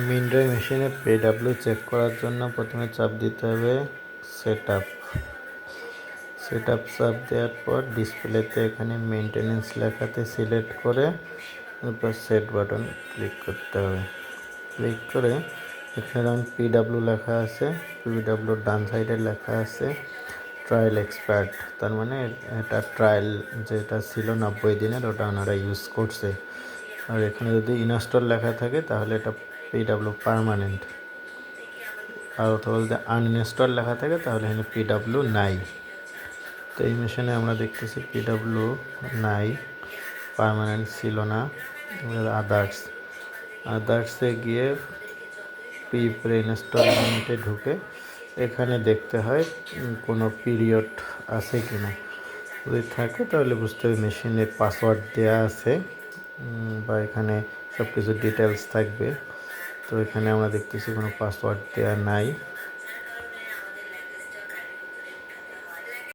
মিনড্রাই মেশিনে PW check করার জন্য প্রথমে চাপ দিতে হবে সেট আপ চাপ দেওয়ার পর ডিসপ্লেতে এখানে মেনটেনেন্স লেখাতে সিলেক্ট করে এরপর সেট বাটন ক্লিক করতে হবে। ক্লিক করে এখানে যেমন পিডব্লিউ লেখা আছে, পিডব্লিউর ডান সাইডে লেখা আছে ট্রায়াল এক্সপার্ট, তার মানে এটা ট্রায়াল যেটা ছিল 90 দিনের ওটা ওনারা ইউজ করছে। আর এখানে যদি ইনস্টল লেখা থাকে তাহলে এটা পিডব্লিউ পার্মানেন্ট, আর অথবা যদি আনইনস্টল লেখা থাকে তাহলে এখানে পিডব্লিউ নাই। তো এই মেশিনে আমরা দেখতেছি পিডব্লিউ নাই, পার্মানেন্ট ছিল না। আদার্সে গিয়ে প্রি ইনস্টলমেন্টে ঢুকে এখানে দেখতে হয় কোনো পিরিয়ড আছে কি না। যদি থাকে তাহলে বুঝতে হবে মেশিনের পাসওয়ার্ড দেওয়া আছে বা এখানে সব কিছু ডিটেলস থাকবে। তো এখানে আমরা দেখতেছি কোনো পাসওয়ার্ড দেওয়া নাই।